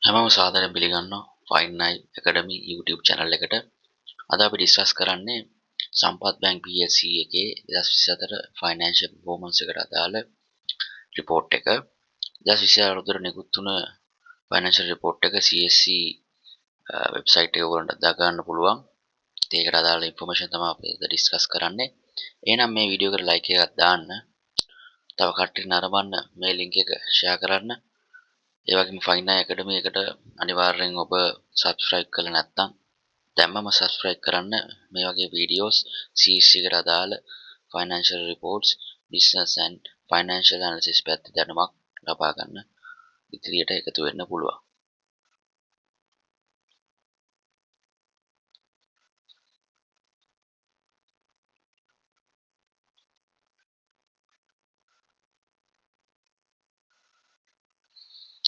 හැමෝම සාදරයෙන් පිළිගන්නවා Fine9 Academy YouTube channel එකට. අද අපි ඩිස්කස් කරන්නේ සම්පත් බැංක් PLC එකේ 2024 financial performance එකට අදාළ report එක. 2024 උදේට නිකුත් වුණ financial report එක CSC website එක ඔයගොල්ලන්ට දා ගන්න පුළුවන්. ඒකට අදාළ information තමයි අපි අද ඩිස්කස් කරන්නේ. එහෙනම් මේ වීඩියෝ එකට like එකක් දාන්න. තව කට්ටියට නරඹන්න මේ link එක share කරන්න. ඒ වගේම Fine9 Academy එකට අනිවාර්යෙන් ඔබ subscribe කරලා නැත්නම් දැම්මම subscribe කරන්න. මේ වගේ videos CSC එකට අදාළ financial reports, business and financial analysis පැත්තේ දැනුමක් ලබා ගන්න ඉදිරියට එකතු වෙන්න පුළුවන්.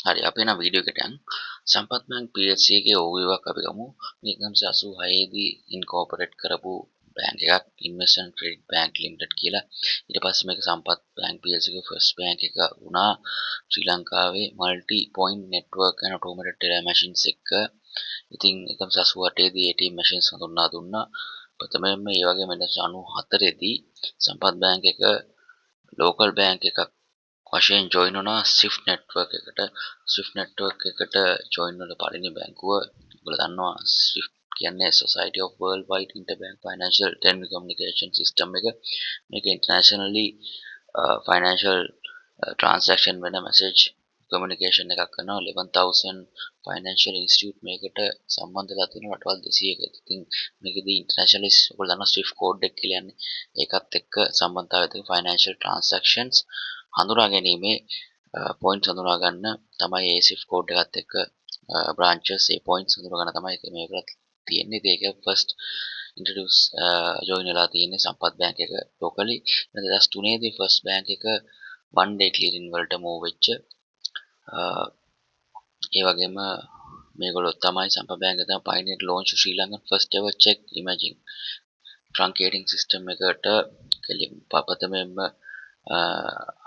හරි අපි නම් වීඩියෝ එකට යමු. සම්පත් බැංක් PLC එකේ overview එකක් අපි ගමු. මේක 1986 දී incorporate කරපු බැංක් එකක් investment credit bank limited කියලා. ඊට පස්සේ මේක සම්පත් බැංක් PLC එකේ first bank එක වුණා ශ්‍රී ලංකාවේ multi point network and automated teller machines එක. ඉතින් 1988 දී ATM machines හඳුන්වා දුන්නා. ප්‍රථමයෙන්ම මේ වගේම 1994 දී සම්පත් බැංක් එක local bank එකක් වශයෙන් join වුණා Swift network එකට. Swift network එකට join වුණ පළවෙනි බැංකුව ඔයගොල්ලෝ දන්නවා Swift කියන්නේ Society of Worldwide Interbank Financial Telecommunication System එක. මේක internationally financial transaction වෙන message communication එකක් කරනවා 11000 financial institute මේකට සම්බන්ධ වෙලා තියෙන රටවල් 200ක. ඉතින් මේකෙදී internationally ඔයගොල්ලෝ දන්නවා Swift code එක කියලා යන්නේ. ඒකත් එක්ක සම්බන්ධතාවය තියෙන financial transactions හඳුනා ගැනීමේ points හඳුනා ගන්න තමයි ඒ Swift code එකත් එක්ක branches ඒ points හඳුනා ගන්න තමයි මේකට තියෙන්නේ. ඒක first introduce join වෙලා තියෙන්නේ සම්පත් බැංක් එක locally. 2003 දී first bank එක one day clearing වලට move වෙච්ච ඒ වගේම මේගොල්ලෝ තමයි සම්පත් බැංක් එක තමයි pioneer launch Sri Lankan first ever check imaging truncating system එකට ප්‍රථමයෙන්ම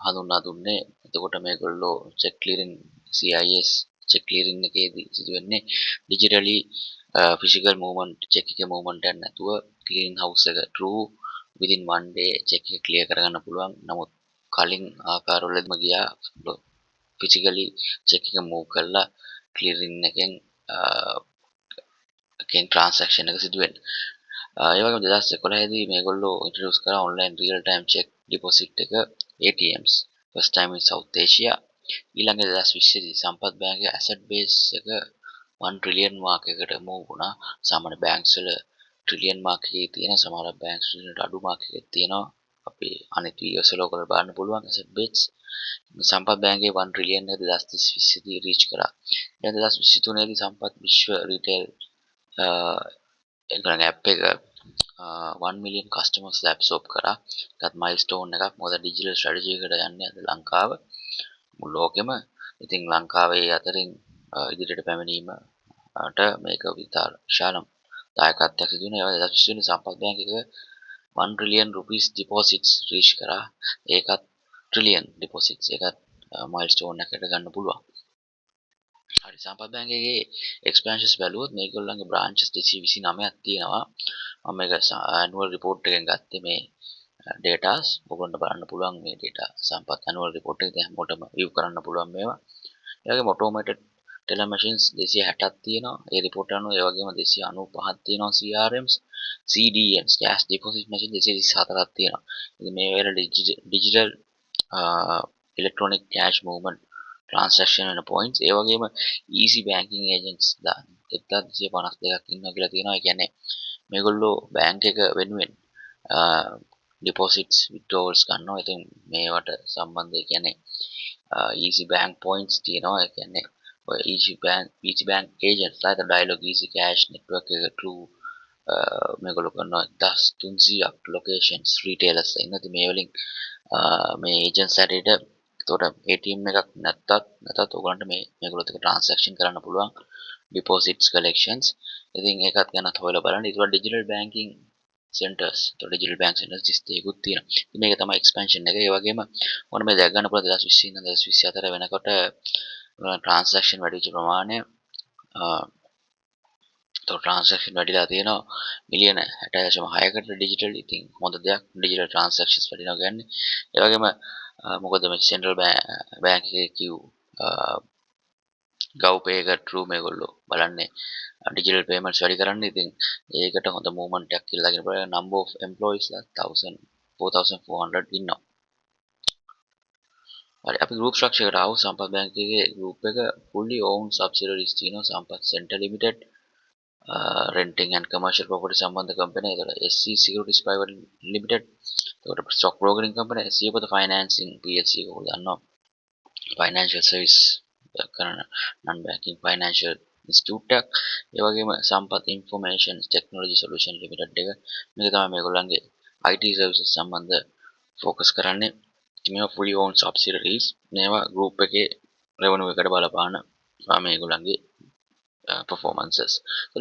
හඳුන්වා දුන්නේ. එතකොට මේගොල්ලෝ check clearing CIS check clearing එකේදී සිදුවෙන්නේ digitally physical movement check එකේ movement එකක් නැතුව clearing house එක true within one day check එක clear කරගන්න පුළුවන්. නමුත් කලින් ආකාරවලදීම ගියා physically check එක move කරලා clearing එකෙන් transaction එක සිදු වෙන්නේ. ඒ වගේම 2011 දී මේගොල්ලෝ introduce කරා online real time check deposit එක ATMs first time in South Asia. ඊළඟ 2020 දී සම්පත් බැංකුවේ asset base එක 1 trillion mark එකට move වුණා. සාමාන්‍ය banks වල trillion mark එකේ තියෙන සමහර banks වල අඩු mark එකක් තියෙනවා. අපි අනිත් US වල ඔයගොල්ලෝ බලන්න පුළුවන් asset base. සම්පත් බැංකුවේ 1 trillion එක 2020 දී reach කරා. දැන් 2023 දී සම්පත් විශ්ව retail එකන app එක 1 million customers absorb කරා. ඒකත් milestone එකක්. මොකද digital strategy එකට යන්නේ අද ලංකාව මුළු ලෝකෙම. ඉතින් ලංකාවේ අතරින් ඉදිරියට පැමිණීමට මේක විශාල දායකත්වයක් සිදු වෙනවා. 2020 සම්පත් බැංක් එක 1 trillion rupees deposits reach කරා. ඒකත් trillion deposits ඒකත් milestone එකකට ගන්න පුළුවන්. හරි සම්පත් බැංකුවේ expansions බැලුවොත් මේගොල්ලන්ගේ branches 229ක් තියෙනවා. මම මේක annual report එකෙන් ගත්තේ මේ datas. ඔයගොල්ලන්ට බලන්න පුළුවන් මේ data සම්පත් annual report එක දැන් හැමෝටම view කරන්න පුළුවන් මේවා. ඒ වගේම automated teller machines 260ක් තියෙනවා. ඒ report අනුව ඒ වගේම 295ක් තියෙනවා CRMs, CDMs cash deposit machine 234ක් තියෙනවා. ඉතින් මේ වල digital electronic cash movement transaction වෙන points ඒ වගේම easy banking agents 1252ක් ඉන්නවා කියලා තියෙනවා. ඒ කියන්නේ මේගොල්ලෝ බැංක් එක වෙනුවෙන් deposits withdrawals ගන්නවා. ඉතින් මේවට සම්බන්ධ ඒ කියන්නේ easy bank points තියෙනවා. ඒ කියන්නේ ඔය easy bank agents like dialog easy cash network එක true මේගොල්ලෝ කරනවා 1300ක් locations retailers ඉන්නත් මේ වලින් මේ agents හැටියට එතකොට ATM එකක් නැත්තත් ඔයගලන්ට මේගොල්ලොත් එක්ක transaction කරන්න පුළුවන් deposits collections. ඉතින් ඒකත් ගැනත් හොයලා බලන්න. ඊට පස්සේ digital banking centers digital bank centers 33කුත් තියෙනවා. ඉතින් මේක තමයි expansion එක. ඒ වගේම මොන මේ දැක් ගන්න පුළුවන් 2020 ඉඳන් 2024 වෙනකොට transaction වැඩි වෙච්ච ප්‍රමාණය ට්‍රාන්සැක්ෂන් වැඩිලා තියෙනවා මිලියන 60.6කට ඩිජිටල්. ඉතින් හොඳ දෙයක් ඩිජිටල් ට්‍රාන්සැක්ෂන්ස් වැඩිනවා කියන්නේ. ඒ වගේම මොකද මේ සෙන්ට්‍රල් බැංක් එකේ කිව් ගව්පේ එක ට්‍රූ මේගොල්ලෝ බලන්නේ ඩිජිටල් පේමන්ට්ස් වැඩි කරන්න. ඉතින් ඒකට හොඳ මූව්මන්ට් එකක් කියලා දාගෙන බලන number of employees 4400 ඉන්නවා. හරි අපි group structure එකට ආව. සම්පත් බැංකුවේ group එක fully owned subsidiaries තියෙනවා. සම්පත් center limited renting and commercial property සම්බන්ධ කම්පැනි. ඒතකොට SC Securities Private Limited. ඒතකොට stock brokering company. සියපත financing PLC එක ඔයගොල්ලෝ දන්නවා. financial service කරන non banking financial institute එකක්. ඒ වගේම සම්පත් information technology solution limited එක. මේක තමයි මේගොල්ලන්ගේ IT services සම්බන්ධ focus කරන්නේ. මේවා fully owned subsidiaries. මේවා group එකේ revenue එකට බලපාන මේගොල්ලන්ගේ performances.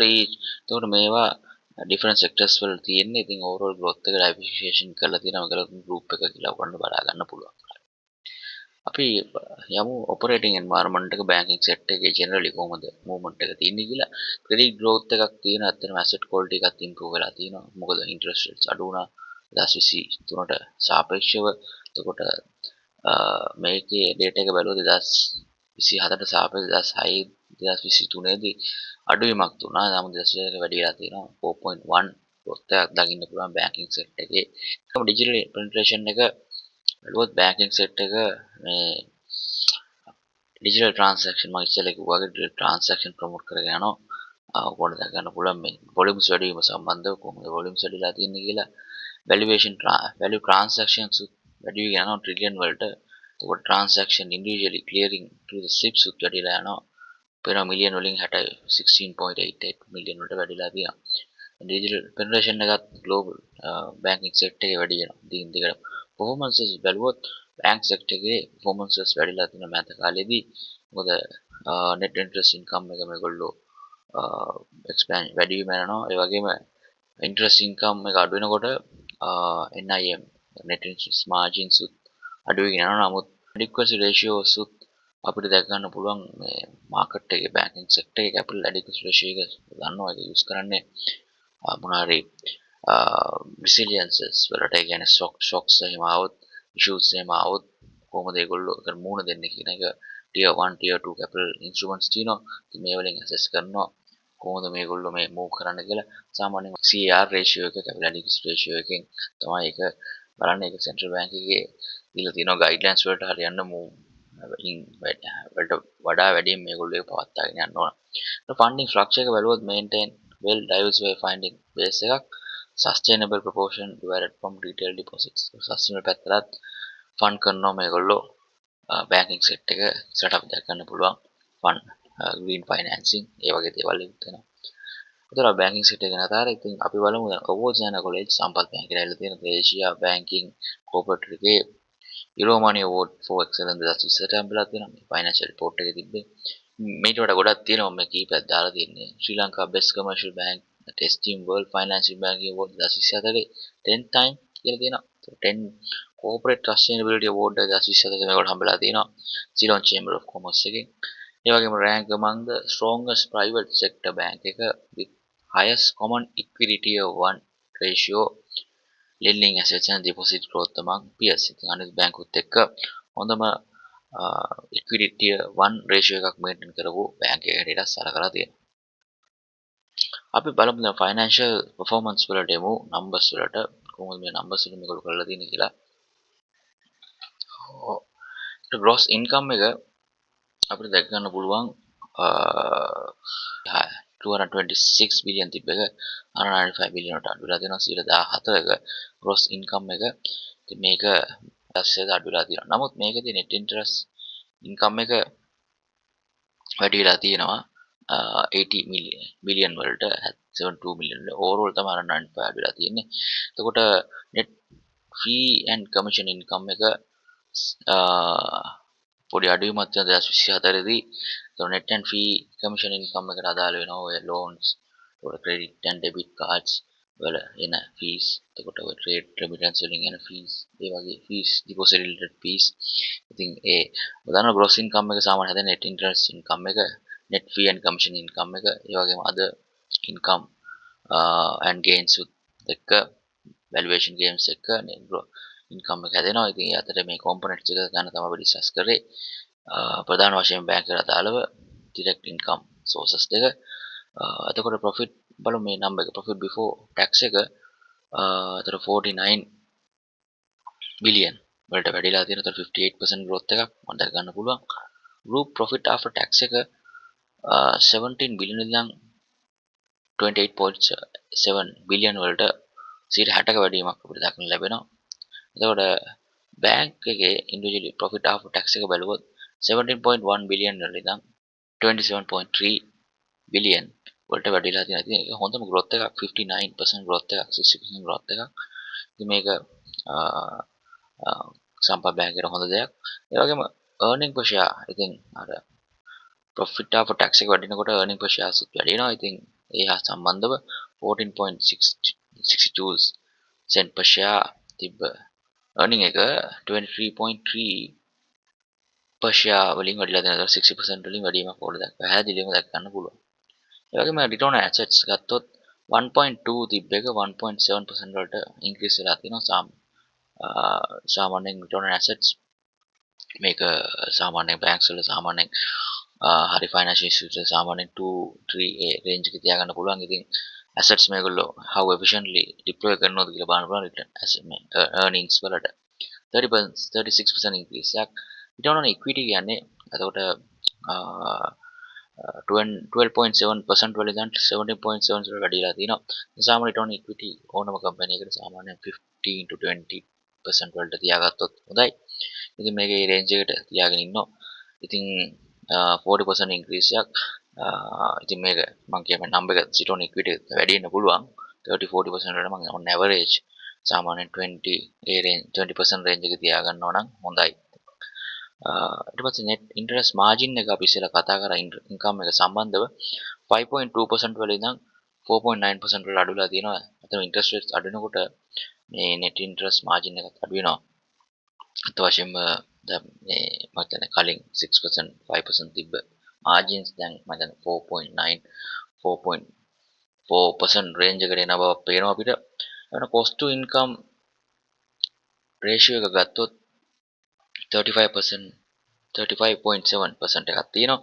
ඒතකොට මේවා different sectors වල තියෙන්නේ. ඉතින් overall growth එක diversification කරලා තියෙනවා. මේක group එක කියලා ඔයගොල්ලන්ට බලා ගන්න පුළුවන්. අපි යමු operating environment එක banking sector එකේ generally කොහොමද movement එක තියෙන්නේ කියලා. credit growth එකක් තියෙන අතරම asset quality එකත් improve වෙලා තියෙනවා. මොකද interest rates අඩු වුණා 2023ට සාපේක්ෂව. එතකොට මේකේ data එක බැලුවොත් 2027ට සාපේක්ෂව 2006 2023 දී අඩුවීමක් තුනා. නමුත් 2022 වැඩි වෙලා තියෙනවා 4.1 growth එකක් දකින්න පුළුවන් banking sector එකේ. ඒකම digital penetration එක බැලුවොත් banking sector එක මේ digital transaction මම ඉස්සෙල්ලා කිව්වා වගේ digital transaction promote කරගෙන යනවා. ඔයගොල්ලෝ දැක ගන්න පුළුවන් මේ volumes වැඩි වීම සම්බන්ධව කොහොමද volumes වැඩිලා තියෙන්නේ කියලා. valuation value transactions වැඩි වෙනවා යනවා trillion වලට. එතකොට transaction individually clearing through the SIPs වැඩිලා යනවා. per million වලින් 16.88 million වලට වැඩිලා තියෙනවා. digital penetration එකත් global banking sector එකේ වැඩි වෙනවා. දිගින් දිගට performances බැලුවොත් bank sector එකේ performances වැඩිලා තියෙන මෑත කාලෙදී. මොකද net interest income එක මේගොල්ලෝ expand වැඩි වීම යනවා. ඒ වගේම interest income එක අඩු වෙනකොට NIM net interest margins අඩු වෙගෙන යනවා. නමුත් adequacy ratios අපිට දැක ගන්න පුළුවන් මේ market එකේ banking sector එකේ capital adequacy ratio එක ගන්නවා. ඒක use කරන්නේ මොනාරි resiliences වලට. ඒ කියන්නේ shocks එහෙම આવොත් issues එහෙම આવොත් කොහොමද ඒගොල්ලෝ ඒකට මුහුණ දෙන්නේ කියන එක tier 1 tier 2 capital instruments තියෙනවා. ඉතින් මේ වලින් assess කරනවා කොහොමද මේගොල්ලෝ මේ move කරන්න කියලා. සාමාන්‍යයෙන් CAR ratio එක capital adequacy ratio එකෙන් තමයි ඒක බලන්නේ. ඒක central bank එකේ දීලා තියෙනවා guidelines වලට හරියන්න move වලට වඩා වැඩියෙන් මේගොල්ලෝ ඒක පවත්වාගෙන යන්න ඕන. funding structure එක බැලුවොත් maintain well diversified funding base එකක්. sustainable proportion divided from retail deposits. sustainable පැත්තට fund කරනවා මේගොල්ලෝ banking sector එක setup දෙයක් ගන්න පුළුවන්. fund green financing ඒ වගේ දේවල් ඉවත් වෙනවා. ඒතර banking sector එක ගැන අතාර ඉතින් අපි බලමු awards යන college සම්පත් බැංකුවේ ඇවිල්ලා තියෙන Asia banking corporate එකේ Euromani award for excellence 2020ට හම්බෙලා තියෙනවා. financial report එකේ තිබ්බේ. මේට වඩා ගොඩක් තියෙනවා මේ කීපයක් දාලා තියෙන්නේ. ශ්‍රී Lanka best commercial bank esteem world financial banking award 2024 10th time කියලා තියෙනවා. 10 corporate sustainability award 2024 මේකට හම්බෙලා තියෙනවා. Ceylon Chamber of Commerce එකෙන්. ඒ වගේම rank among the strongest private sector bank එක with highest common equity tier 1 ratio lending assets and deposit growth among peers. ඉතින් අනිත් බැංකුත් එක්ක හොඳම equity tier 1 ratio එකක් maintain කරපු බැංක් එකකට සලකලා තියෙනවා. අපි බලමු දැන් financial performance වලට එමු numbers වලට. කොහොමද මේ numbers වලින් මේගොල්ලෝ කරලා තියෙන්නේ කියලා. gross income එක අපිට දැක ගන්න පුළුවන් 226 billion තිබ්බ එක 195 billion ට අඩු වෙලා තියෙනවා. 17ක gross income එක. ඉතින් මේක 10% අඩු වෙලා තියෙනවා. නමුත් මේකේ net interest income එක වැඩි වෙලා තියෙනවා 80 billion වලට 72 million වල. overall තමයි 195 අඩු වෙලා තියෙන්නේ. එතකොට net fee and commission income එක පොඩි අඩුවීමක් තියෙනවා 2024 දී. net and fee commission income එකට අදාළ වෙනවා ඔය loans, credit and debit cards වල එන fees, එතකොට ඔය trade remittance වලින් එන fees, ඒ වගේ fees, deposit related fees. ඉතින් ඒ උදාහරණ gross income එක සාමාන්‍යයෙන් net interest income එක net fee and commission income එක ඒ වගේම other income and gains එක්ක valuation gains එක්ක income එක හැදෙනවා. ඉතින් ඒ අතර මේ components එක ගන්න තමයි අපි discuss කරේ. ප්‍රධාන වශයෙන් බැංකුවට අදාළව direct income sources දෙක. එතකොට profit බලමු මේ number එක profit before tax එක එතකොට 49 billion වලට වැඩිලා තියෙන. එතකොට 58% growth එකක් මම දැක ගන්න පුළුවන්. group profit after tax එක 17 billion ඉඳන් 28.7 billion වලට 60ක වැඩිවීමක් අපිට දක්නට ලැබෙනවා. එතකොට බැංක් එකේ individually profit after tax එක බලුවොත් 17.1 billion වල ඉඳන් 27.3 billion වලට වැඩිලා තියෙනවා. ඉතින් ඒක හොඳම growth එකක් 59% growth එකක් 60% growth එකක්. ඉතින් මේක සම්පත් බැංකුවේට හොඳ දෙයක්. ඒ වගේම earning per share ඉතින් අර profit after tax එක වැඩිනකොට earning per share උත් වැඩි වෙනවා. ඉතින් ඒ හා සම්බන්ධව 14.62 cent per share තිබ්බ earning එක 23.3 per share වලින් වැඩිලා තියෙනවා. 60% වලින් වැඩිවීමක් ඕකට දැක්ක. පැහැදිලිවම දැක් ගන්න පුළුවන්. ඒ වගේම return on assets ගත්තොත් 1.2 තිබ්බ එක 1.7% වලට increase වෙලා තියෙනවා. සාමාන්‍යයෙන් return on assets මේක සාමාන්‍ය banks වල සාමාන්‍යයෙන් හරි financial institute සාමාන්‍යයෙන් 2-3 range එක තියාගන්න පුළුවන්. ඉතින් assets මේගොල්ලෝ how efficiently deploy කරනවද කියලා බලන්න පුළුවන් return asset earnings වලට 36% increase එකක්. return on equity කියන්නේ එතකොට 12.7% වල ඉඳන් 17.7 වලට වැඩිලා තියෙනවා. සාමාන්‍ය return on equity ඕනම company එකකට සාමාන්‍යයෙන් 15 to 20% වලට තියාගත්තොත් හොඳයි. ඉතින් මේකේ range එකට තියාගෙන ඉන්නවා. ඉතින් 40% increase එකක්. ඉතින් මේක මම කියන්නේ number එක return on equity වැඩි වෙන්න පුළුවන්. 30-40% වලට මම on average සාමාන්‍යයෙන් 20 ඒ range 20% range එක තියාගන්නවා නම් හොඳයි. ඊට පස්සේ net interest margin එක අපි ඉස්සෙල්ලා කතා කරා income එක සම්බන්ධව 5.2% වල ඉඳන් 4.9% වලට අඩුලා තියෙනවා. අතන interest rates අඩු වෙනකොට මේ net interest margin එකත් අඩු වෙනවා. අත වශයෙන්ම දැන් මේ මම කියන්නේ කලින් 6% 5% තිබ්බ margins දැන් මම දැන් 4.9 4.4% range එකට එන බව පේනවා අපිට. එන cost to income ratio එක ගත්තොත් 35% 35.7% එකක් තියෙනවා.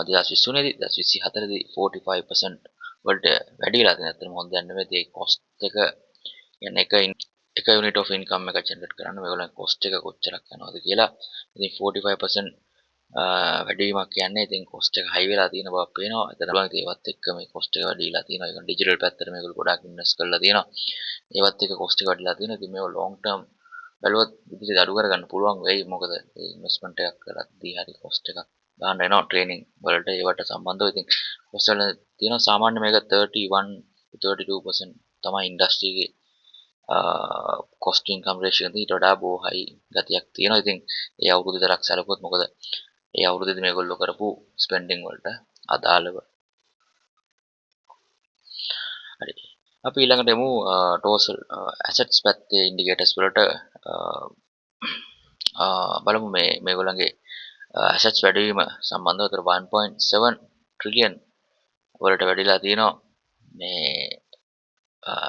2023 දී 2024 දී 45% වලට වැඩි වෙලා තියෙනවා. අතන හොඳ දෙයක් නෙමෙයි. ඒ cost එක කියන්නේ එක unit of income එක generate කරන්න මේගොල්ලන් cost එක කොච්චරක් යනවද කියලා. ඉතින් 45% වැඩිවීමක් කියන්නේ ඉතින් cost එක high වෙලා තියෙන බව පේනවා. එතන බලන්න ඒවත් එක්ක මේ cost එක වැඩි වෙලා තියෙනවා. ඒක digital පැත්තට මේගොල්ලෝ ගොඩාක් invest කරලා තියෙනවා. ඒවත් එක්ක cost එක වැඩිලා තියෙනවා. ඉතින් මේක long term බැලුවොත් ඉතින් අඩු කරගන්න පුළුවන් වෙයි. මොකද ඒ investment එකක් කරද්දී හරි cost එකක් දාන්න වෙනවා training වලට ඒවට සම්බන්ධව. ඉතින් cost වල තියෙනවා සාමාන්‍ය මේක 31 to 32% තමයි industry එකේ cost to income ratio එක ඊට වඩා බොහෝ high ගතියක් තියෙනවා. ඉතින් ඒ අවුරුදු විතරක් සැලකුවොත් මොකද ඒ අවුරුද්දේදී මේගොල්ලෝ කරපු spending වලට අදාළව. හරි. අපි ඊළඟට එමු total assets පැත්තේ indicators වලට බලමු මේගොල්ලන්ගේ assets වැඩිවීම සම්බන්ධව 1.7 trillion වලට වැඩිලා තියෙනවා මේ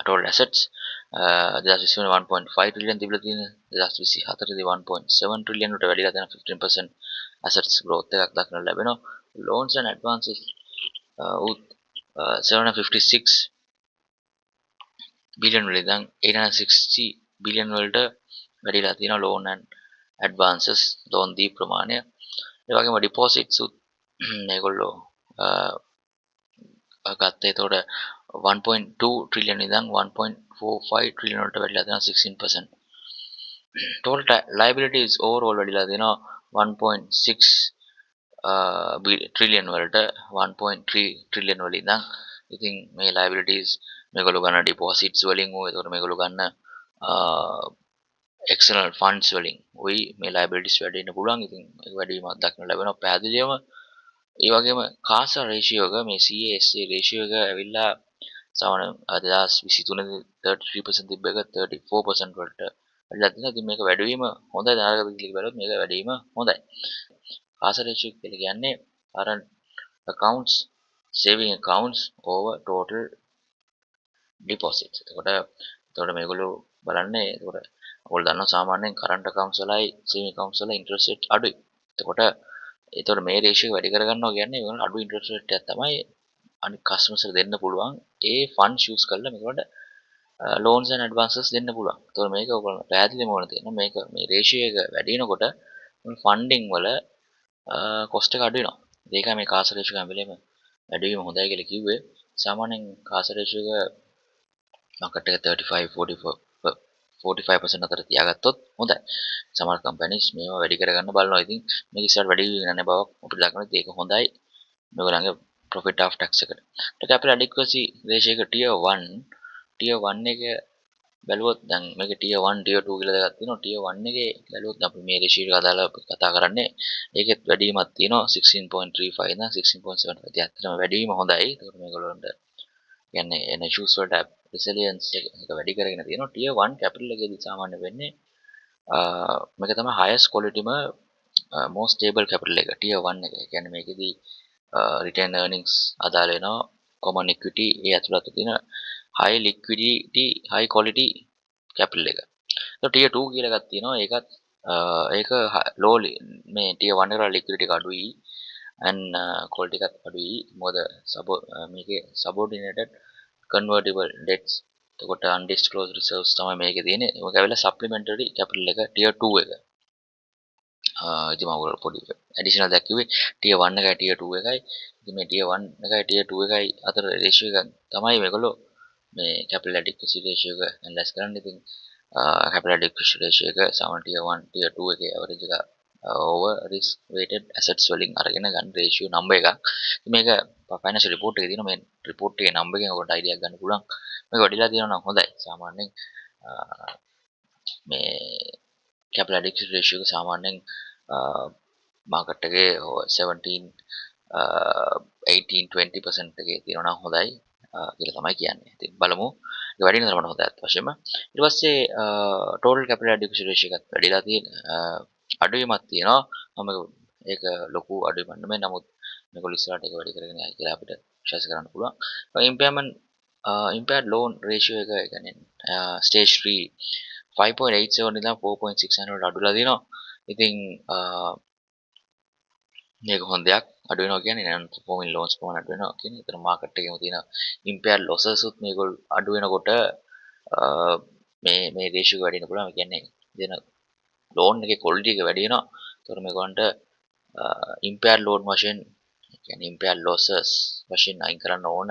total assets 2020 1.5 trillion තිබිලා තියෙන 2024 දී 1.7 trillion වලට වැඩිලා තියෙන 15% assets growth එකක් දක්නට ලැබෙනවා. loans and advances උත් 756 billion වල ඉඳන් 860 billion වලට වැඩිලා තියෙනවා loan and advances loan දී ප්‍රමාණය. ඒ වගේම deposits උත් මේගොල්ලෝ ගත්තේ එතකොට 1.2 trillion ඉඳන් 1.45 trillion වලට වැඩිලා තියෙනවා 16%. total liabilities overall වැඩිලා තියෙනවා 1.6 trillion වලට 1.3 trillion වල ඉඳන්. ඉතින් මේ liabilities මේගොල්ලෝ ගන්න deposits වලින් එතකොට මේගොල්ලෝ ගන්න external funds වලින් මේ liabilities වැඩි වෙන්න පුළුවන්. ඉතින් ඒක වැඩිවීමක් දක්නට ලැබෙනවා පැහැදිලිවම. ඒ වගේම CASA ratio එක මේ CASA ratio එක ඇවිල්ලා සාමාන්‍ය 2023 දී 33% තිබ්බ එක 34% වලට වැඩිලා තියෙනවා. ඉතින් මේක වැඩිවීම හොඳයි. දායකද කියලා බලුවොත් මේක වැඩිවීම හොඳයි. CASA ratio කියලා කියන්නේ current accounts saving accounts over total deposits. එතකොට මේගොල්ලෝ බලන්නේ එතකොට ඔයගොල්ලෝ දන්නවා සාමාන්‍යයෙන් current accounts වලයි saving accounts වල interest rate අඩුයි. එතකොට මේ ratio වැඩි කරගන්නවා කියන්නේ මේගොල්ලෝ අඩු interest rate එකක් තමයි අනිත් customers දෙන්න පුළුවන්. ඒ funds use කරලා මේගොල්ලන්ට loans and advances දෙන්න පුළුවන්. එතකොට මේක ඔයගොල්ලෝ පැහැදිලිවම ඕන තියෙනවා. මේක මේ ratio එක වැඩි වෙනකොට funding වල cost එක අඩු වෙනවා. ඒකයි මේ CASA ratio එක හැම වෙලේම වැඩි වීම හොඳයි කියලා කිව්වේ. සාමාන්‍යයෙන් CASA ratio එක market එක 35 45% අතර තියාගත්තොත් හොඳයි. සමහර companies මේවා වැඩි කරගන්න බලනවා. ඉතින් මේක ඉස්සරහට වැඩි වෙන්නේ නැහැ බව අපිට දක්වනවා. ඒක හොඳයි. මේගොල්ලන්ගේ profit after tax එකට. capital adequacy ratio එක tier 1 එක බැලුවොත් දැන් මේක tier 1 tier 2 කියලා දෙකක් තියෙනවා. tier 1 එකේ බැලුවොත් අපි මේ ratio එක අදාළව කතා කරන්නේ ඒකෙත් වැඩිවීමක් තියෙනවා 16.35 ඉඳන් 16.75. ඉතින් ඇත්තටම වැඩිවීම හොඳයි. ඒකට මේගොල්ලන්ට කියන්නේ එන issues වලට resilience එක වැඩි කරගෙන තියෙනවා. tier 1 capital එකේදී සාමාන්‍ය වෙන්නේ මේක තමයි highest quality ම most stable capital එක tier 1 එක. ඒ කියන්නේ මේකෙදී return earnings අදාළ වෙනවා common equity ඒ ඇතුළත තියෙන high liquidity high quality capital එක. so tier 2 කියලා එකක් තියෙනවා. ඒක low මේ tier 1 එක liquidity එක අඩුයි and quality එකත් අඩුයි. මොකද මේකේ subordinated convertible debts එතකොට undisclosed reserves තමයි මේකේ තියෙන්නේ. ඒක ඇවිල්ලා supplementary capital එක tier 2 එක. ඉතින් මම ඔයගොල්ලෝ පොඩි ඇඩිෂනල් දෙයක් කිව්වේ tier 1 එකයි tier 2 එකයි. ඉතින් මේ tier 1 එකයි tier 2 එකයි අතර ratio එක තමයි මේගොල්ලෝ මේ capital adequacy ratio එක analyze කරන්නේ. ඉතින් capital adequacy ratio එක සාමාන්‍ය tier 1 tier 2 එකේ average එක over risk weighted assets වලින් අරගෙන ගන්න ratio number එකක්. ඉතින් මේක financial report එකේ තියෙන මේ report එකේ number එකෙන් ඔයගොල්ලෝ idea එකක් ගන්න පුළුවන්. මේක වැඩිලා තියෙනවා නම් හොඳයි. සාමාන්‍යයෙන් මේ capital adequacy ratio එක සාමාන්‍යයෙන් මාකට් එකේ 17 18-20% එකේ තියෙනවා නම් හොඳයි කියලා තමයි කියන්නේ. ඉතින් බලමු. ඒක වැඩි වෙන තරමට හොඳයි අත් වශයෙන්ම. ඊට පස්සේ total capital adequacy ratio එකත් වැඩිලා තියෙන අඩුවීමක් තියෙනවා. මම ඒක ලොකු අඩුවීමක් නෙමෙයි. නමුත් මේගොල්ලෝ ඉස්සරහට ඒක වැඩි කරගෙන යයි කියලා අපිට විශ්වාස කරන්න පුළුවන්. impaired loan ratio එක කියන්නේ stage 3 5.87 ඉඳන් 4.69 වලට අඩුලා තියෙනවා. ඉතින් මේක හොඳ දෙයක්. අඩු වෙනවා කියන්නේ non performing loans ප්‍රමාණය අඩු වෙනවා කියන්නේ. ඒතර මාකට් එකේම තියෙන impaired losses උත් මේගොල්ලෝ අඩු වෙනකොට මේ ratio එක වැඩි වෙන්න පුළුවන්. ඒ කියන්නේ දෙන loan එකේ quality එක වැඩි වෙනවා. ඒතර මේගොල්ලන්ට impaired loan වශයෙන් කියන්නේ impaired losses වශයෙන් අයින් කරන්න ඕන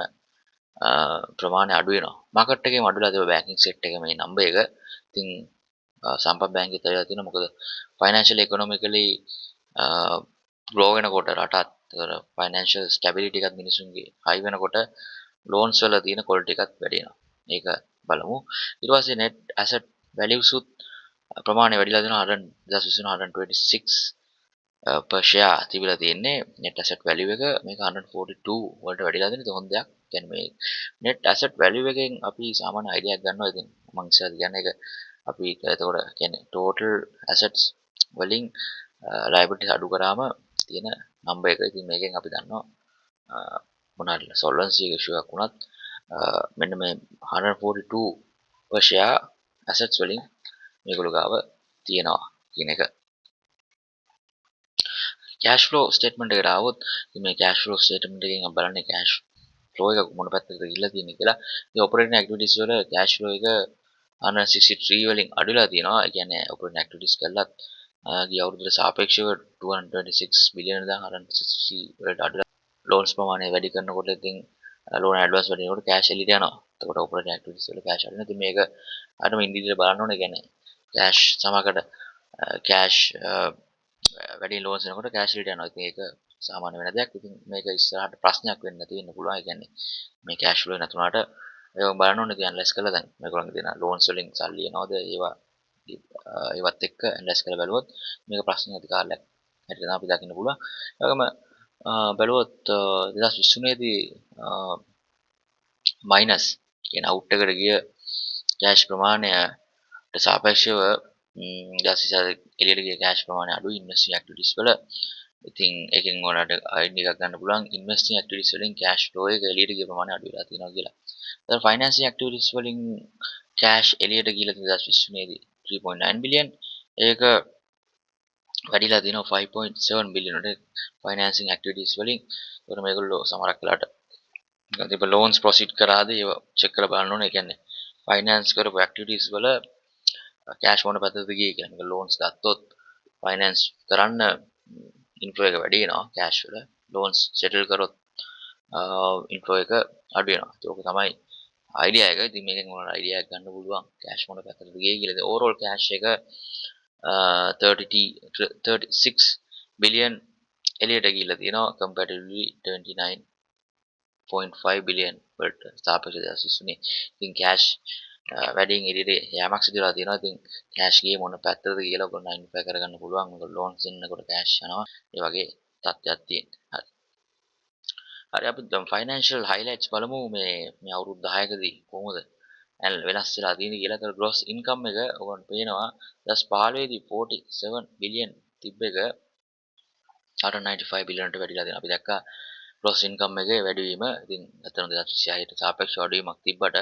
ප්‍රමාණය අඩු වෙනවා. මාකට් එකේම අඩුලා තියෙනවා banking set එකේ මේ number එක. ඉතින් සම්පත් බැංකුවේ තේරෙලා තියෙනවා මොකද financial economically grow වෙනකොට රටත් financial stability එකත් මිනිසුන්ගේ high වෙනකොට loans වල තියෙන quality එකත් වැඩි වෙනවා. මේක බලමු. ඊට පස්සේ net asset values උත් ප්‍රමාණය වැඩිලා දෙනවා 126 per share තිබිලා තියෙන්නේ net asset value එක මේක 142 වලට වැඩිලා දෙන හොඳ දෙයක්. කියන්නේ මේ net asset value එකෙන් අපි සාමාන්‍ය idea එකක් ගන්නවා. ඉතින් මම ඉස්සරහ කියන්නේ ඒක අපි එතකොට කියන්නේ total assets වලින් liabilities අඩු කරාම තියෙන number එක. ඉතින් මේකෙන් අපි දන්නවා මොනවාරි solvency issue එකක් වුණත් මෙන්න මේ 142 per share assets වලින් මේගොල්ලෝ ගාව තියෙනවා කියන එක. cash flow statement එකට ආවොත් මේ cash flow statement එකෙන් අපි බලන්නේ cash flow එක මොන පැත්තටද ගිහිල්ලා තියෙන්නේ කියලා. මේ operating activities වල cash flow එක 163 වලින් අඩුලා තියෙනවා. ඒ කියන්නේ operating activities කළත් ගිය අවුරුද්දට සාපේක්ෂව 226 බිලියන ඉඳන් 160 වලට අඩුලා loans ප්‍රමාණය වැඩි කරනකොට ඉතින් loan advance වැඩි වෙනකොට cash එළියට යනවා. එතකොට operating activities වල cash අඩු වෙනවා. ඉතින් මේක අරම ඉන්දිවිඩුවල් බලන්න ඕනේ. කියන්නේ cash සමහරකට cash වැඩි loans වෙනකොට cash එළියට යනවා. ඉතින් ඒක සාමාන්‍ය වෙන දෙයක්. ඉතින් මේක ඉස්සරහට ප්‍රශ්නයක් වෙන්න නැති වෙන්න පුළුවන්. ඒ කියන්නේ මේ cash flow නැතුණාට ඒක බලන්න ඕනේ. ඉතින් analyze කරලා දැන් මේගොල්ලන්ගේ දෙන loans වලින් සල්ලි එනවද ඒවත් එක්ක ඇනලයිස් කරලා බලුවොත් මේක ප්‍රශ්න නැති කාලයක් හැටියට තමයි අපි දකින්න පුළුවන්. ඒ වගේම බලුවොත් 2023 දී මයිනස් කියන අවුට් එකට ගිය කෑෂ් ප්‍රමාණයට සාපේක්ෂව 2020 එළියට ගිය කෑෂ් ප්‍රමාණය අඩුයි ඉන්වෙස්ටිං ඇක්ටිවිටීස් වල. ඉතින් එකෙන් ඔයාලට අයිඩියා එකක් ගන්න පුළුවන් ඉන්වෙස්ටිං ඇක්ටිවිටීස් වලින් කෑෂ් ෆ්ලෝ එක එළියට ගිය ප්‍රමාණය අඩු වෙලා තියෙනවා කියලා. දැන් ෆයිනෑන්සිං ඇක්ටිවිටීස් වලින් කෑෂ් එළියට ගිහලා 2020 දී 3.9 බිලියන් ඒක වැඩිලා තියෙනවා 5.7 බිලියන් වලට ෆයිනෑන්සිං ඇක්ටිවිටීස් වලින්. ඒකට මේගොල්ලෝ සමහරක් වෙලාට තිබ ලෝන්ස් ප්‍රොසීඩ් කරාද ඒව චෙක් කරලා බලන්න ඕනේ. ඒ කියන්නේ ෆයිනෑන්ස් කරපු ඇක්ටිවිටීස් වල කෑෂ් මොන පැත්තටද ගියේ කියලා. මේක ලෝන්ස් ගත්තොත් ෆයිනෑන්ස් කරන්න ඉන්ෆ්ලෝ එක වැඩි වෙනවා කෑෂ් වල. ලෝන්ස් සෙටල් කරොත් ඉන්ෆ්ලෝ එක අඩු වෙනවා. ඒක තමයි අයිඩියා එක. ඉතින් මේකෙන් ඔයාලට අයිඩියා එකක් ගන්න පුළුවන් කෑෂ් මොන පැත්තටද ගියේ කියලා. ඉතින් ඕවරෝල් කෑෂ් එක 36 බිලියන් එළියට ගිහිල්ලා තියෙනවා comparatively 29.5 බිලියන් වලට සාපේක්ෂව 2020. ඉතින් කෑෂ් වැඩියෙන් එළියට යෑමක් සිදු වෙලා තියෙනවා. ඉතින් කෑෂ් ගියේ මොන පැත්තටද කියලා ඔයගොල්ලෝ අයිඩෙන්ටිෆයි කරගන්න පුළුවන්. මොකද ලෝන්ස් දෙන්නකොට කෑෂ් යනවා. ඒ වගේ තත්ත්වයක් තියෙනවා. හරි අපි දැන් ෆයිනෑන්ෂල් හයිලයිට්ස් බලමු මේ අවුරුදු 10කදී කොහොමද වෙනස් වෙලා තියෙන්නේ කියලා. ඒතර ග්‍රොස් ඉන්කම් එක ඔයගොල්ලන්ට පේනවා 2015 දී 47 බිලියන් තිබ්බ එක 95 බිලියන්ට වැඩිලා තියෙනවා. අපි දැක්කා ග්‍රොස් ඉන්කම් එකේ වැඩිවීම. ඉතින් අතන 2026 ට සාපේක්ෂව අඩුවීමක් තිබ්බට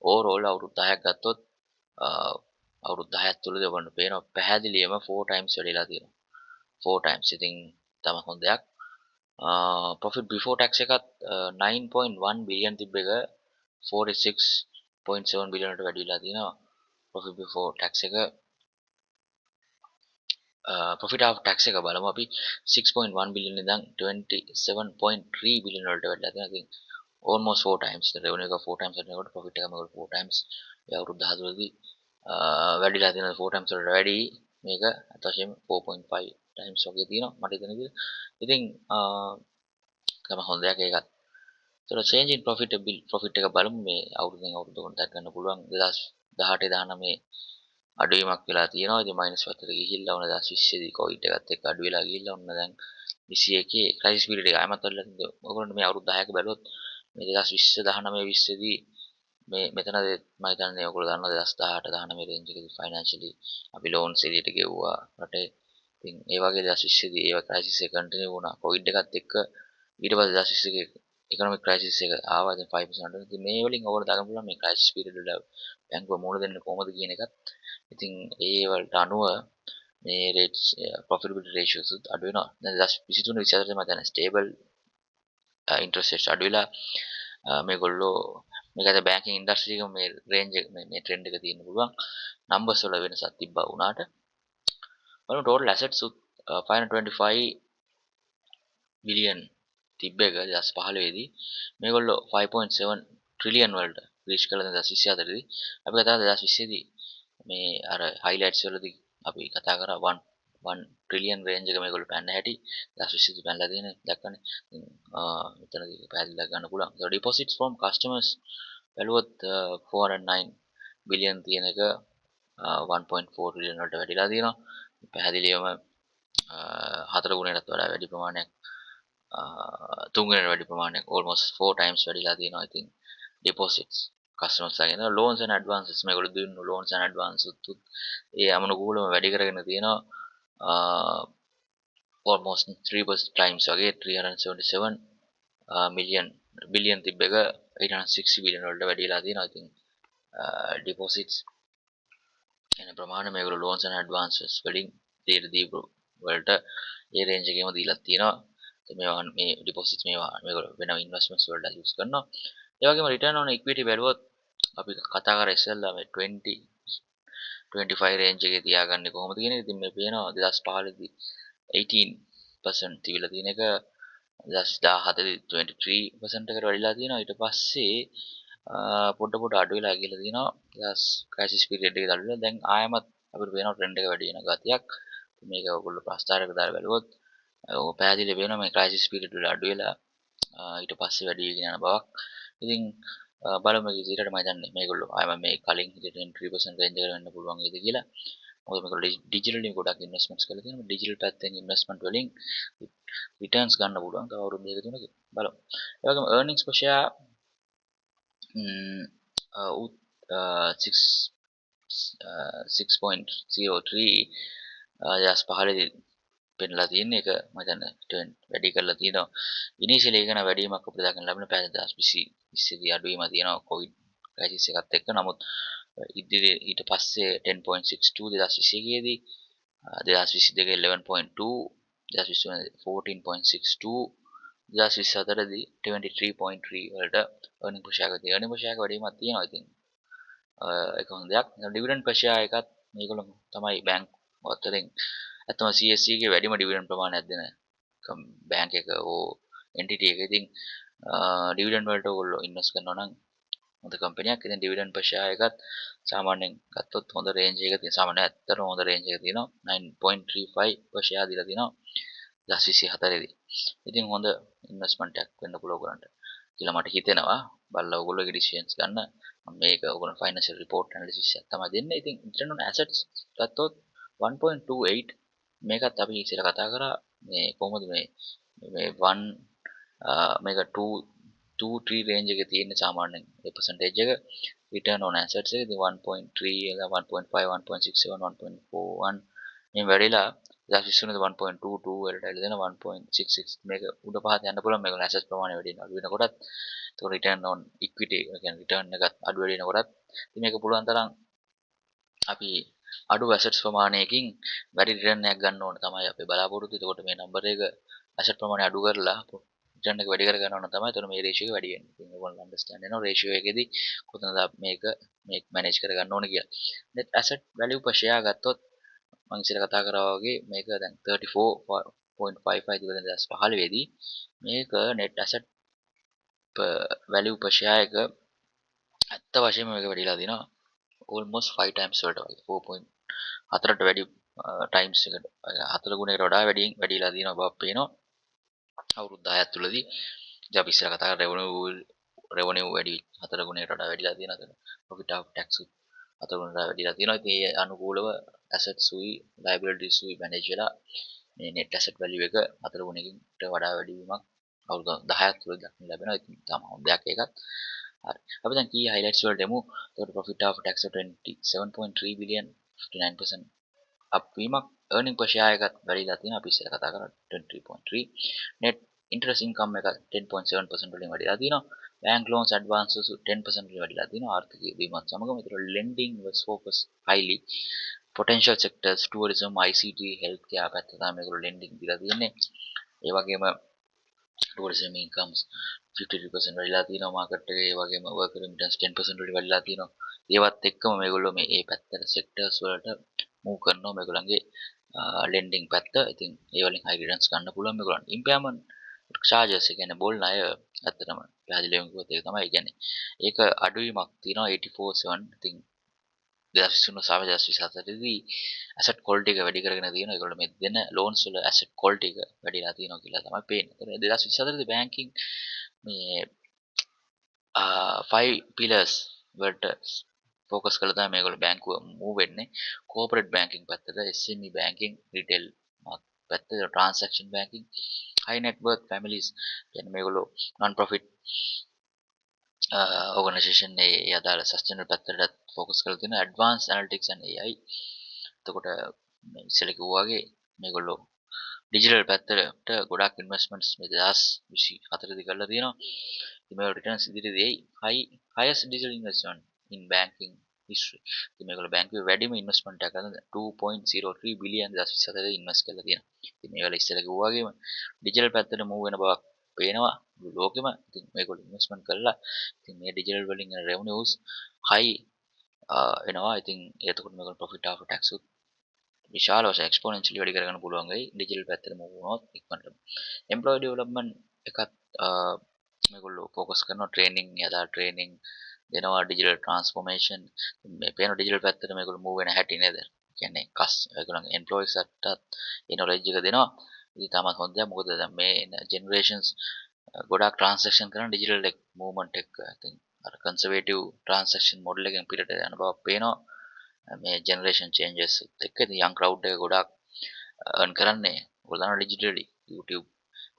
ඕවරෝල් අවුරුදු 10ක් ගත්තොත් අවුරුදු 10ක් තුළදී ඔයගොල්ලන්ට පේනවා පැහැදිලිවම 4 times වැඩිලා තියෙනවා. 4 times. ඉතින් තම හොඳ දෙයක්. profit before tax එකත් 9.1 බිලියන් තිබ්බ එක 46.7 බිලියන් වලට වැඩි වෙලා තියෙනවා. profit before tax එක profit after tax එක බලමු අපි 6.1 බිලියන් ඉඳන් 27.3 බිලියන් වලට වැඩිලා තියෙනවා. ඉතින් almost 4 times. revenue එක 4 times වැඩිනකොට profit එක මේකට 4 times ඒ අවුරුදු 14 දී වැඩිලා තියෙනවා 4 times වලට වැඩි. මේක අතවශයෙන්ම 4.5 times වගේ තියෙනවා මට හිතෙන විදිහට. ඉතින් තම හොඳ දෙයක් ඒකත්. ඒතර change in profit එක බලමු මේ අවුරුද්දෙන් අවුරුද්දකට දක් ගන්න පුළුවන් 2018 19 අඩුවීමක් වෙලා තියෙනවා. ඉතින් මයිනස් පැත්තට ගිහිල්ලා ඔන්න 2020 දී කොවිඩ් එකත් එක්ක අඩු වෙලා ගිහිල්ලා ඔන්න දැන් 21 ක්‍රයිසිස් පීරියඩ් එක ආයමත් වෙලා තියෙනවා. ඔයගොල්ලෝ මේ අවුරුදු 10ක බැලුවොත් මේ 2020 19 20 දී මේ මෙතන මම හිතන්නේ ඔයගොල්ලෝ දන්නවා 2018 19 රේන්ජ් එකේදී ෆයිනෑන්ෂලි අපි ලෝන්ස් එළියට ගෙවුවා රටේ. ඉතින් ඒ වගේ 2020 දී ඒව ක්‍රයිසිස් එක කන්ටිනියු වුණා. කොවිඩ් එකත් එක්ක ඊට පස්සේ 2021 ඉකොනොමික් ක්‍රයිසිස් එක ආවා. දැන් 5%. ඉතින් මේ වලින් ඔයගොල්ලෝ දාගන්න පුළුවන් මේ ක්‍රයිසිස් පීරියඩ් වල බැංකුව මුහුණ දෙන්නේ කොහොමද කියන එකත්. ඉතින් ඒ වලට අනුව මේ රේට්ස් ප්‍රොෆිටබිලිටි රේෂියෝස් අඩු වෙනවා. දැන් 2023 24 මම දැන් ස්ටේබල් ඉන්ට්‍රස්ට් රේට්ස් අඩු වෙලා මේගොල්ලෝ මේකද බැංකින් ඉන්ඩස්ට්‍රි එකේ මේ රේන්ජ් එක මේ ට්‍රෙන්ඩ් එක තියෙන්න පුළුවන්. නම්බර්ස් වල වෙනසක් තිබ්බා වුණාට බලමු ටෝටල් ඇසෙට්ස් 525 බිලියන් තිබ්බ එක 2015 දී මේගොල්ලෝ 5.7 ට්‍රිලියන් වලට රීච් කළා 2024 දී. අපි කතා කරා 2020 දී මේ අර හයිලයිට්ස් වලදී අපි කතා කරා 1 ට්‍රිලියන් රේන්ජ් එක මේගොල්ලෝ පැන්න හැටි 2020 දී පැනලා තියෙන දැක්කනේ. මෙතනදී පැහැදිලිව ගන්න පුළුවන්. so deposits from customers බැලුවොත් 409 බිලියන් තියෙන එක 1.4 ට්‍රිලියන් වලට වැඩිලා තියෙනවා. පැහැදිලිවම 4 ගුණයකට වඩා වැඩි ප්‍රමාණයක් 3 ගුණයකට වැඩි ප්‍රමාණයක් almost 4 times වැඩිලා තියෙනවා. ඉතින් deposits customers ලාගෙන loans and advances මේගොල්ලෝ දුන්න loans and advances උත් ඒ අමනුකූලව වැඩි කරගෙන තියෙනවා. almost 3 times වගේ 377 මිලියන් බිලියන් තිබ්බ එක 860 බිලියන් වලට වැඩි වෙලා තියෙනවා. ඉතින් deposits එන ප්‍රමාණය මේගොල්ලෝ loans and advances වලින් දීපු වලට ඒ රේන්ජ් එකේම දීලා තියෙනවා. මේවා මේ ඩිපොසිට්ස් මේගොල්ලෝ වෙන ඉන්වෙස්ට්මන්ට්ස් වලට යූස් කරනවා. ඒ වගේම රිටර්න් ඔන් ඉක්විටි බැලුවොත් අපි කතා කරා ඉස්සෙල්ලා මේ 20 25 රේන්ජ් එකේ තියාගන්නේ කොහොමද කියන එක. ඉතින් මේ පේනවා 2015 දී 18% තිබිලා තියෙන එක 2017 දී 23% එකට වැඩිලා තියෙනවා. ඊට පස්සේ පොඩ අඩු වෙලා ගිහලා තියෙනවා. ක්‍රයිසිස් පීරියඩ් එකේ අඩු වෙලා දැන් ආයමත් අපිට පේනවා ට්‍රෙන්ඩ් එක වැඩි වෙන ගතියක්. මේක ඔයගොල්ලෝ ප්‍රස්තාරයක දාලා බැලුවොත් ඔය පැහැදිලි වෙනවා මේ ක්‍රයිසිස් පීරියඩ් වල අඩු වෙලා ඊට පස්සේ වැඩි වෙගෙන යන බවක්. ඉතින් බලමු මේක ඉතිරට මම දන්නේ මේගොල්ලෝ ආයම මේ කලින් හිටියට 23% රේන්ජ් එකට වෙන්න පුළුවන් වේද කියලා. මොකද මේගොල්ලෝ ඩිජිටලි ගොඩක් ඉන්වෙස්ට්මන්ට්ස් කරලා තියෙනවා. ඩිජිටල් පැත්තෙන් ඉන්වෙස්ට්මන්ට් වලින් රිටර්න්ස් ගන්න පුළුවන්. තව අවුරුදු දෙක තුනක බලමු. ඒ වගේම earnings per share 6.03 just පහළදී පෙන්ලා තියෙන එක මම හිතන්නේ ටර්න් වැඩි කරලා තියෙනවා. ඉනිෂියලි ඒක න වැඩිවීමක් අපිට දකින්න ලැබෙන පැය 2020 20 අඩුවීමක් තියෙනවා කොවිඩ් ක්‍රයිසිස් එකත් එක්ක. නමුත් ඉදිරියේ ඊට පස්සේ 10.62 2021 දී 2022 11.2 2023 14.62 2024 දී 23.3 වලට earning per share එක තියෙනවා. earning per share එක වැඩිවීමක් තියෙනවා. ඉතින් ඒක හොඳ දෙයක්. dividend per share එකත් මේගොල්ලෝ තමයි බැංක් අතරින් ඇත්තම CSE ගේ වැඩිම dividend ප්‍රමාණයක් දෙන බැංක් එක ඕ entity එක. ඉතින් dividend වලට ඔයගොල්ලෝ invest කරනවා නම් හොඳ කම්පැනියක්. ඉතින් dividend per share එකත් සාමාන්‍යයෙන් ගත්තොත් හොඳ range එකක තියෙන සාමාන්‍ය ඇත්තටම හොඳ range එකක තියෙනවා 9.35 per share දීලා තිනවා 2024 දී. ඉතින් හොඳ investment එකක් වෙන්න පුළුවන් ඔයගොල්ලන්ට කියලා මට හිතෙනවා. බලලා ඔයගොල්ලෝගේ decisions ගන්න. මේක ඔයගොල්ලෝ financial report analysis එක තමයි දෙන්නේ. ඉතින් return on assets ගත්තොත් 1.28 මේකත් අපි ඉස්සෙල්ලා කතා කරා මේ කොහොමද මේ 1 මේක 2 3 range එකේ තියෙන සාමාන්‍යයෙන් ඒ percentage එක return on assets එක ඉතින් 1.3 එක 1.5 1.67 1.41 මේ වැඩිලා 2023 1.22 වලට ඇවිල්ලා දෙන 1.66 මේක උඩ පහත යන්න පුළුවන් මේක assets ප්‍රමාණය වැඩි වෙන අඩු වෙනකොටත් ඒක return on equity ඒ කියන්නේ return එකත් අඩු වැඩි වෙනකොටත් ඉතින් මේක පුළුවන් තරම් අපි අඩු assets ප්‍රමාණයකින් වැඩි return එකක් ගන්න ඕන තමයි අපි බලාපොරොත්තු. එතකොට මේ number එක asset ප්‍රමාණය අඩු කරලා return එක වැඩි කර ගන්න ඕන තමයි. එතකොට මේ ratio එක වැඩි වෙන්නේ. ඉතින් ඔයගොල්ලෝ understand වෙනවා ratio එකේදී කොතනද මේක manage කර ගන්න ඕන කියලා. net asset value per share ගත්තොත් මම ඉස්සෙල්ලා කතා කරා වගේ මේක දැන් 34.55 තිබෙන 2015 දී මේක net asset value per share එක ඇත්ත වශයෙන්ම මේක වැඩිලා දිනවා almost 5 times වලට වගේ 4.4ට වැඩි times එකට 4 ගුණයකට වඩා වැඩිලා දිනවා බව පේනවා අවුරුදු 10ක් තුලදී. ඉතින් අපි ඉස්සර කතා කරා revenue වැඩි 4 ගුණයකට වඩා වැඩිලා තියෙනවා. profit after tax 4 ගුණයකට වැඩිලා තියෙනවා. ඉතින් ඒ අනුකූලව assets උයි liabilities උයි manage වෙලා මේ net asset value එක 4 ගුණයකට වඩා වැඩි වීමක් අවුරුදු 10ක් තුලදී දක්නට ලැබෙනවා. ඉතින් තමයි හොඳ දෙයක් ඒකත්. හරි. අපි දැන් key highlights වලට එමු. එතකොට profit after tax 27.3 billion 59% up වීමක්. earning per share එකත් වැඩිලා තියෙනවා. අපි ඉස්සර කතා කරා 23.3. net interest income එක 10.7% වලින් වැඩිලා තියෙනවා. bank loans advances 10% වලින් වැඩිලා තියෙනවා. ආර්ථික වීමත් සමගම. ඒතර lending was focus highly potential sectors tourism ICT healthcare පැත්ත තමයි මේගොල්ලෝ lending දීලා තියෙන්නේ. ඒ වගේම tourism incomes 53% වැඩිලා තියෙනවා මාකට් එකේ. ඒ වගේම worker remittance 10% වලින් වැඩිලා තියෙනවා. ඒවත් එක්කම මේගොල්ලෝ මේ පැත්තට sectors වලට move කරනවා මේගොල්ලන්ගේ lending පැත්ත. ඉතින් ඒ වලින් high returns ගන්න පුළුවන් මේගොල්ලන්ට. impairment charges ඒ කියන්නේ බොල් ණය ඇත්තටම පැහැදිලිවම කිව්වොත් ඒක තමයි. ඒ කියන්නේ ඒක අඩුවීමක් තියෙනවා 84.7. ඉතින් 2023 සහ 2024 දී asset quality එක වැඩි කරගෙන තියෙනවා. ඒගොල්ලෝ මේ දෙන loans වල asset quality එක වැඩිලා තියෙනවා කියලා තමයි පේන්නේ. ඒතර 2024 දී banking මේ 5 pillars වලට focus කරලා තමයි මේගොල්ලෝ බැංකුව move වෙන්නේ. corporate banking පැත්තට, SME banking, retail පැත්තට, transaction banking, high net worth families කියන්නේ මේගොල්ලෝ non profit organization ඒ අදාළ sustainable පැත්තට focus කරලා තියෙනවා. advanced analytics and AI. එතකොට මේ ඉස්සෙල්ලා කිව්වා වගේ මේගොල්ලෝ digital පැත්තට ගොඩාක් investments මේ 2024 දී කරලා තියෙනවා. ඉතින් මේවල returns ඉදිරියේදී highest digital investment in banking history. ඉතින් මේගොල්ලෝ බැංකුවේ වැඩිම investment එකක් කරන 2.03 billion 2024 දී invest කරලා තියෙනවා. ඉතින් මේවල ඉස්සෙල්ලා කිව්වා වගේම digital පැත්තට move වෙන බවක් පේනවා ලෝකෙම. ඉතින් මේගොල්ලෝ investment කරලා ඉතින් මේ digital වලින් එන revenues high වෙනවා. ඉතින් එතකොට මේගොල්ලෝ profit after tax උත් විශාල වශයෙන් exponentially වැඩි කරගන්න පුළුවන් වෙයි digital පැත්තට move වුණොත් ඉක්මනට. employee development එකත් මේගොල්ලෝ focus කරනවා training යදා training දෙනවා digital transformation මේ පේන digital පැත්තට මේගොල්ලෝ move වෙන හැටි නේද? කියන්නේ ඒගොල්ලන්ගේ employees අතට ඒ knowledge එක දෙනවා. ඉතින් තාමත් හොඳ දෙයක්. මොකද දැන් මේ generations ගොඩාක් transaction කරන digital movement එක. ඉතින් අර conservative transaction model එකෙන් පිටට යන බව පේනවා. මේ generation changes එක්ක ඉතින් young crowd එක ගොඩාක් earn කරන්නේ ඔයගොල්ලෝ digitally YouTube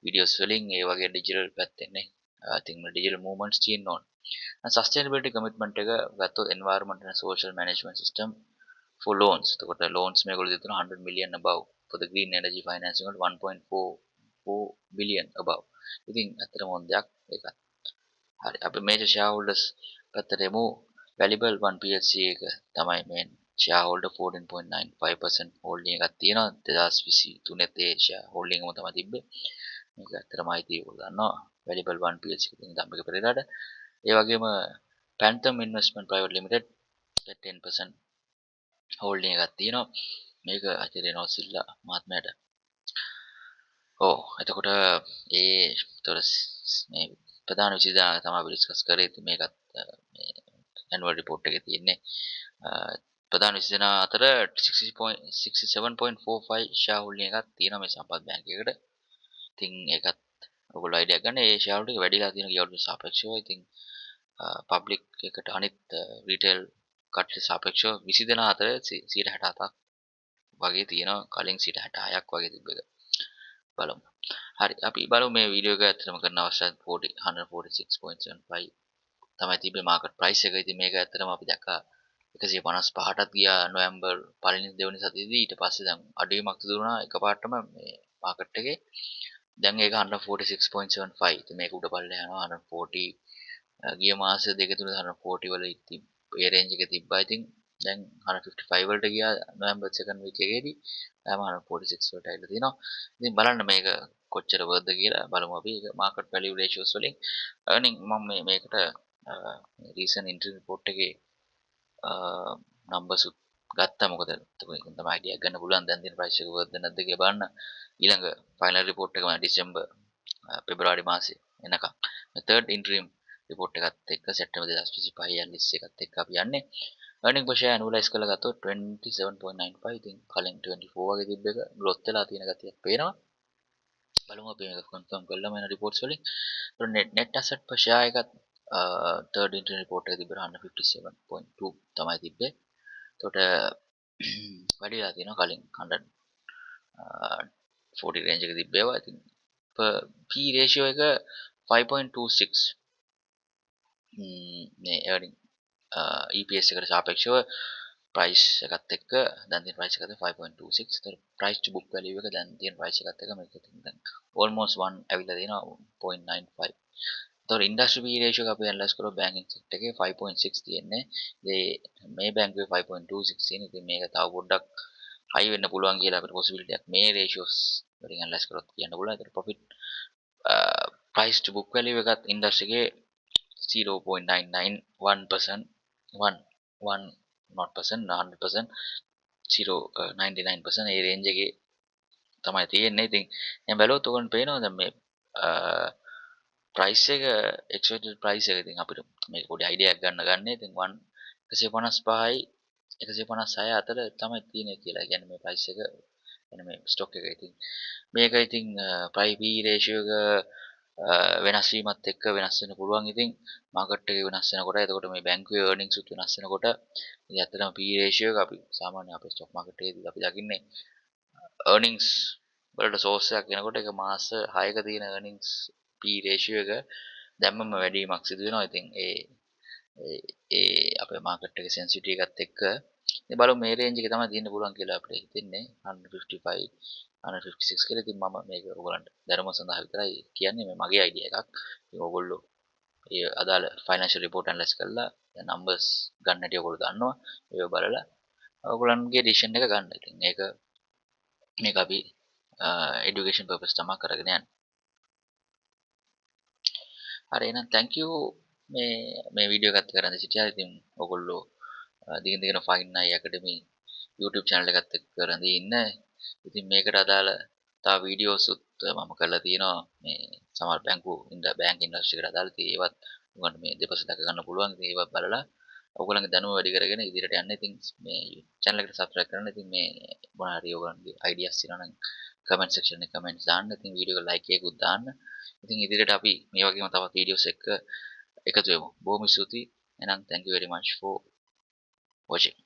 videos වලින් ඒ වගේ digital පැත්තෙන්නේ. I think digital movements තියෙන්න ඕන. sustainability commitment එක ගත්තොත් environment and social management system for loans. එතකොට loans මේගොල්ලෝ දෙතුන 100 million above for the green energy financing වලට 1.44 billion above. ඉතින් ඇත්තටම හොඳ දෙයක් ඒක. හරි අපි major shareholders පැත්තට එමු. valuable one plc එක තමයි main shareholder 14.95% holding එකක් තියෙනවා 2023 ඒ share holding එක තමයි තිබ්බේ. මේක ඇත්තටම අයිති ඔයගොල්ලෝ දන්නවා valuable one plc එකකින් ධම්මික පෙරේරාට. ඒ වගේම Phantom Investment Private Limited 10% holding එකක් තියෙනවා. මේක අචිර රෙනෝසිල්ලා මහත්මයාට. ඔව් එතකොට මේ ප්‍රධාන විශේෂය තමයි අපි ඩිස්කස් කරේ. ඉතින් මේකත් මේ annual report එකේ තියෙන්නේ. ප්‍රධාන විශේෂණ අතර 67.45 share holding එකක් තියෙනවා මේ සම්පත් බැංකුවකට. ඉතින් ඒකත් ඔයගොල්ලෝ අයිඩියා ගන්න. ඒ share holding එක වැඩිලා තියෙන ගියවලට සාපේක්ෂව. ඉතින් public එකට අනිත් retail කට්ටියට සාපේක්ෂව 20 දෙනා අතර 67ක් වගේ තියෙනවා. කලින් 66ක් වගේ තිබ්බ එක. බලමු. හරි අපි බලමු මේ වීඩියෝ එක ඇත්තටම කරන අවස්ථාවේ 146.75 තමයි තිබ්බේ මාකට් ප්‍රයිස් එක. ඉතින් මේක ඇත්තටම අපි දැක්කා 155ටත් ගියා නොවැම්බර් පළවෙනි දෙවෙනි සතියේදී. ඊට පස්සේ දැන් අඩුවීමක් සිදු වුණා එකපාරටම මේ මාකට් එකේ. දැන් ඒක 146.75. ඉතින් මේක උඩ පල්ලෙහා යනවා 140 ගිය මාස දෙක තුන 140 වල ඒ රේන්ජ් එක තිබ්බා. ඉතින් දැන් 155 වලට ගියා නොවැම්බර් 2nd week එකේදී. දැන් 146 වලට ඇවිල්ලා තිනවා. ඉතින් බලන්න මේක කොච්චර වර්ද කියලා බලමු අපි. ඒක market value ratios වලින් earning මම මේකට recent interim report එකේ numbers ගත්තා. මොකද ඒකෙන් තමයි idea ගන්න පුළුවන් දැන් තියෙන price එක වර්ද නැද්ද කියලා බලන්න. ඊළඟ final report එක ඩිසෙම්බර් පෙබරවාරි මාසේ එනකම්. third interim report එකත් එක්ක සැප්තැම්බර් 2025 ඇනලිස්ට් එකත් එක්ක අපි යන්නේ. earning per share annualize කරලා ගත්තොත් 27.95. ඉතින් කලින් 24 වගේ තිබ්බ එක growth වෙලා තියෙන ගතියක් පේනවා. බලමු අපි මේක confirm කරලා මෙන්න reports වලින්. net asset per share එකත් third interim report එකේ තිබ්බ 157.2 තමයි තිබ්බේ. එතකොට වැඩිලා තියෙනවා කලින් 140 range එක තිබ්බේවා. ඉතින් P ratio එක 5.26 මේ earning EPS එකට සාපේක්ෂව price එකත් එක්ක දැන් තියෙන price එකත් 5.26. ඒතර price to book value එක දැන් තියෙන price එකත් එක්ක මේක දැන් almost 1 ඇවිල්ලා තියෙනවා 0.95. ඒතර industry P ratio එක අපි analyze කරොත් banking sector එකේ 5.6 තියෙන්නේ. මේ බැංකුවේ 5.26 තියෙන. ඉතින් මේක තව පොඩ්ඩක් high වෙන්න පුළුවන් කියලා අපිට possibility එකක් මේ ratios වලින් analyze කරොත් කියන්න පුළුවන්. ඒතර profit price to book value එකත් industry එකේ 0.991% 1 not percent 100% 0.99% ඒ රේන්ජ් එකේ තමයි තියෙන්නේ. ඉතින් දැන් බැලුවොත් ඔයගොල්ලන්ට පේනවා දැන් මේ price එක expected price එක ඉතින් අපිට මේක පොඩි idea එකක් ගන්න. ඉතින් 155යි 156 අතර තමයි තියෙන්නේ කියලා. කියන්නේ මේ price එක يعني මේ stock එක. ඉතින් මේක ඉතින් price P ratio එක වෙනස් වීමත් එක්ක වෙනස් වෙන්න පුළුවන්. ඉතින් මාකට් එකේ වෙනස් වෙනකොට එතකොට මේ බැංකුවේ earnings උත් වෙනස් වෙනකොට ඉතින් ඇත්තටම P ratio එක අපි සාමාන්‍ය අපේ stock market එකේදී අපි දකින්නේ earnings වලට source එකක් වෙනකොට ඒක මාස 6ක තියෙන earnings P ratio එක දැම්මම වැඩිවීමක් සිදු වෙනවා. ඉතින් ඒ අපේ මාකට් එකේ sensitivity එකත් එක්ක ඉතින් බලමු මේ range එකේ තමයි තියෙන්න පුළුවන් කියලා අපිට හිතෙන්නේ 155 156 කියලා. ඉතින් මම මේක ඔයගලන්ට දැනුම සඳහා විතරයි කියන්නේ. මේ මගේ idea එකක්. ඉතින් ඔයගොල්ලෝ ඒ අදාළ financial report analyze කරලා numbers ගන්න හැටි ඔයගොල්ලෝ දන්නවා. ඒක බලලා ඔයගොල්ලන්ගේ decision එක ගන්න. ඉතින් මේක අපි education purpose තමයි කරගෙන යන්නේ. හරි එහෙනම් thank you මේ වීඩියෝ එකත් කරන් සිටියා. ඉතින් ඔයගොල්ලෝ දිගින් දිගට Fine Eye Academy YouTube channel එකත් එක්ක කරන් ඉන්න. ඉතින් මේකට අදාළ තව වීඩියෝස් උත් මම කරලා තියෙනවා මේ සමහර බැංක් ඉන්ඩස්ට්‍රි එකට අදාළ ඒවත් උගන්ට මේ දෙපස දක ගන්න පුළුවන්. ඉතින් ඒවත් බලලා ඔයගොල්ලන්ගේ දැනුම වැඩි කරගෙන ඉදිරියට යන්න. ඉතින් මේ channel එකට subscribe කරන්න. ඉතින් මේ මොන හරි ඔයගොල්ලන්ගේ ideas තියෙනවා නම් comment section එකේ comments දාන්න. ඉතින් වීඩියෝ එක like එකකුත් දාන්න. ඉතින් ඉදිරියට අපි මේ වගේම තවත් වීඩියෝස් එක්ක එකතු වෙමු. බොහොම ස්තුතියි. එහෙනම් thank you very much for watching.